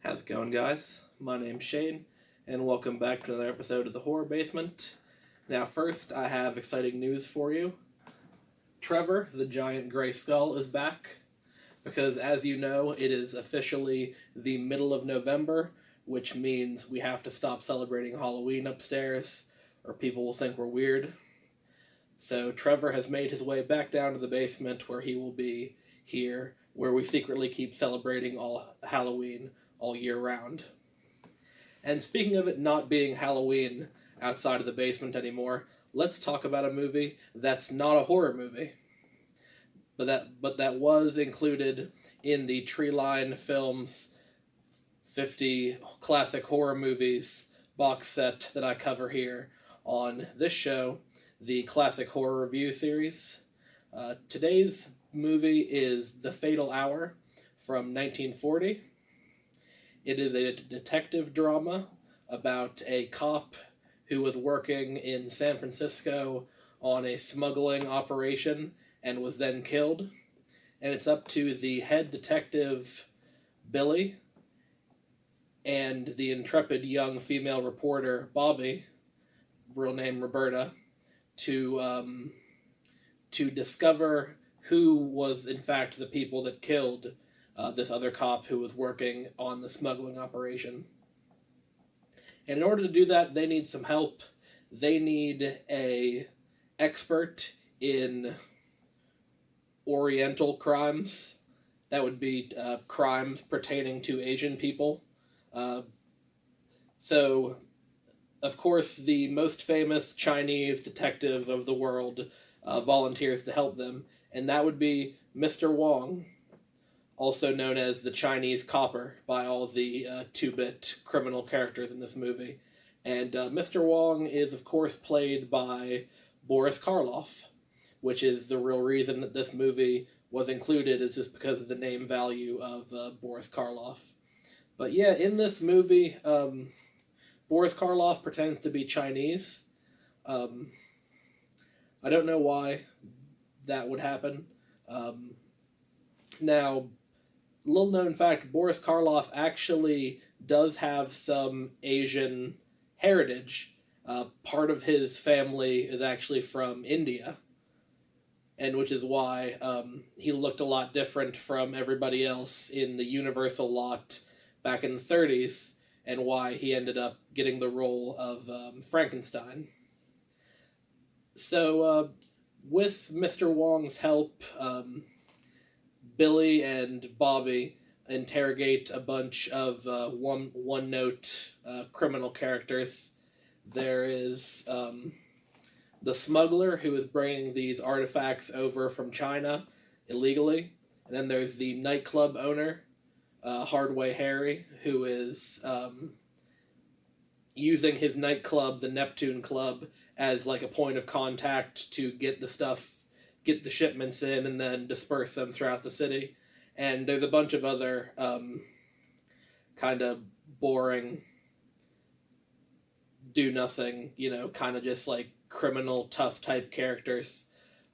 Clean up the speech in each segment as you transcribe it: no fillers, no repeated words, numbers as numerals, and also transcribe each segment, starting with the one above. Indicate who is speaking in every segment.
Speaker 1: How's it going, guys? My name's Shane, and welcome back to another episode of the Horror Basement. Now, first, I have exciting news for you. Trevor, the giant gray skull, is back, because as you know, it is officially the middle of November, which means we have to stop celebrating Halloween upstairs, or people will think we're weird. So Trevor has made his way back down to the basement, where he will be here, where we secretly keep celebrating all Halloween all year round. And speaking of it not being Halloween outside of the basement anymore, let's talk about a movie that's not a horror movie. But that was included in the Treeline Films 50 classic horror movies box set that I cover here on this show, the Classic Horror Review series. Today's movie is The Fatal Hour from 1940. It is a detective drama about a cop who was working in San Francisco on a smuggling operation and was then killed. And it's up to the head detective, Billy, and the intrepid young female reporter, Bobby, real name Roberta, to discover who was in fact the people that killed this other cop who was working on the smuggling operation. And in order to do that, they need some help. They need a expert in Oriental crimes. That would be crimes pertaining to Asian people. So, of course, the most famous Chinese detective of the world volunteers to help them, and that would be Mr. Wong, also known as the Chinese Copper by all the 2-bit criminal characters in this movie. And Mr. Wong is, of course, played by Boris Karloff, which is the real reason that this movie was included, is just because of the name value of Boris Karloff. But yeah, in this movie, Boris Karloff pretends to be Chinese. I don't know why that would happen. Now, little known fact, Boris Karloff actually does have some Asian heritage. Part of his family is actually from India, and which is why he looked a lot different from everybody else in the Universal lot back in the 30s, and why he ended up getting the role of Frankenstein. So, with Mr. Wong's help, Billy and Bobby interrogate a bunch of one-note criminal characters. There is the smuggler who is bringing these artifacts over from China illegally. And then there's the nightclub owner, Hardway Harry, who is using his nightclub, the Neptune Club, as like a point of contact to get the shipments in and then disperse them throughout the city. And there's a bunch of other kind of boring, do-nothing, kind of just like criminal, tough type characters.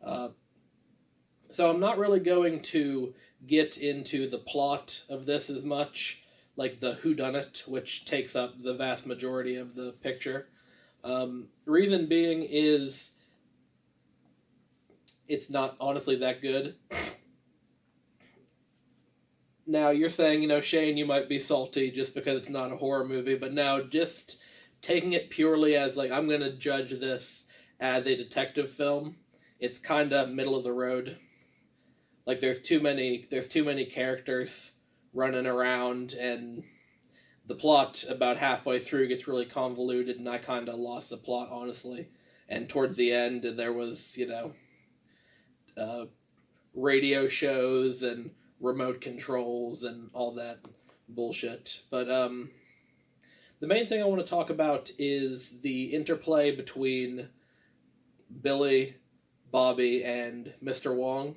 Speaker 1: So I'm not really going to get into the plot of this as much, like the whodunit, which takes up the vast majority of the picture. Reason being is it's not honestly that good. Now, you're saying, Shane, you might be salty just because it's not a horror movie, but now just taking it purely as, like, I'm going to judge this as a detective film, it's kind of middle of the road. Like, there's too many characters running around, and the plot about halfway through gets really convoluted, and I kind of lost the plot, honestly. And towards the end, there was, radio shows and remote controls and all that bullshit. But the main thing I want to talk about is the interplay between Billy, Bobby, and Mr. Wong.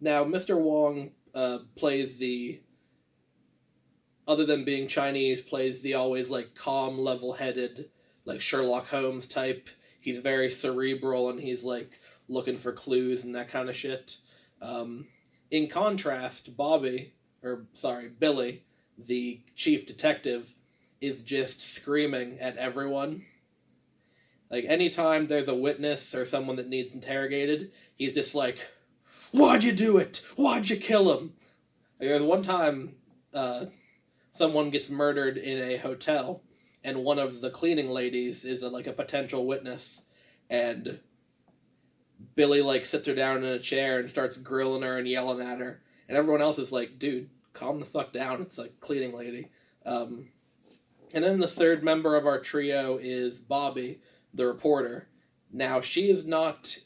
Speaker 1: Now, Mr. Wong plays other than being Chinese, plays the always, like, calm, level-headed, like, Sherlock Holmes type. He's very cerebral, and he's, like, looking for clues and that kind of shit. In contrast, Billy, the chief detective is just screaming at everyone. Like, anytime there's a witness or someone that needs interrogated, he's just like, "Why'd you do it? Why'd you kill him?" Like, there's one time someone gets murdered in a hotel, and one of the cleaning ladies is a potential witness, and Billy sits her down in a chair and starts grilling her and yelling at her, and everyone else is like, "Dude, calm the fuck down. It's cleaning lady." And then the third member of our trio is Bobby, the reporter. Now, she is not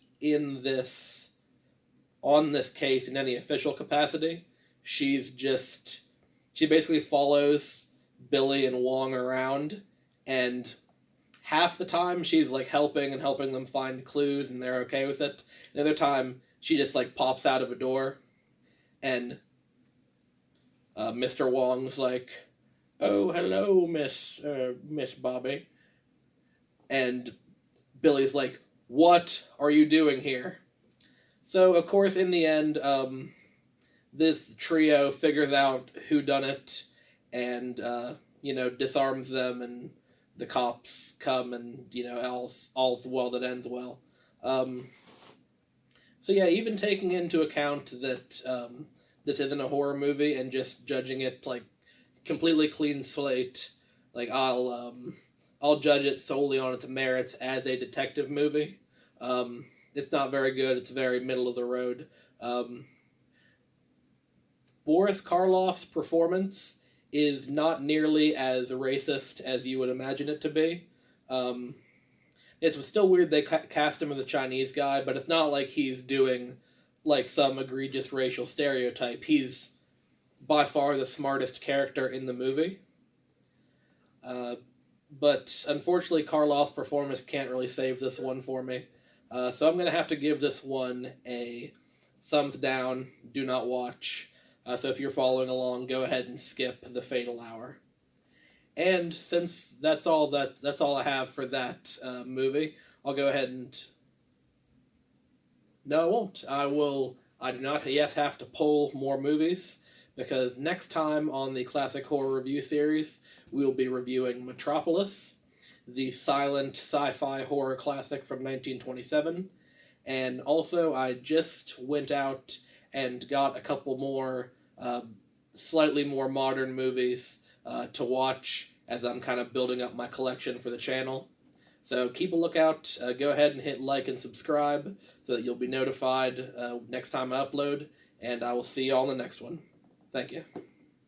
Speaker 1: on this case in any official capacity. She basically follows Billy and Wong around, and half the time she's helping them find clues, and they're okay with it. The other time she just pops out of a door, and Mr. Wong's like, "Oh, hello, Miss Bobby," and Billy's like, "What are you doing here?" So of course, in the end, this trio figures out who done it, and disarms them, and the cops come, and all's well that ends well. So yeah, even taking into account that this isn't a horror movie and just judging it completely clean slate, I'll judge it solely on its merits as a detective movie. It's not very good. It's very middle of the road. Boris Karloff's performance is not nearly as racist as you would imagine it to be. It's still weird they cast him as a Chinese guy, but it's not like he's doing some egregious racial stereotype. He's by far the smartest character in the movie. But unfortunately, Karloff's performance can't really save this one for me. So I'm going to have to give this one a thumbs down, do not watch. So if you're following along, go ahead and skip the fatal hour. And since that's all I have for that movie, I'll go ahead and... No, I won't. I do not yet have to pull more movies, because next time on the Classic Horror Review series, we will be reviewing Metropolis, the silent sci-fi horror classic from 1927. And also, I just went out and got a couple more slightly more modern movies to watch as I'm kind of building up my collection for the channel. So keep a lookout. Go ahead and hit like and subscribe so that you'll be notified next time I upload. And I will see you all in the next one. Thank you.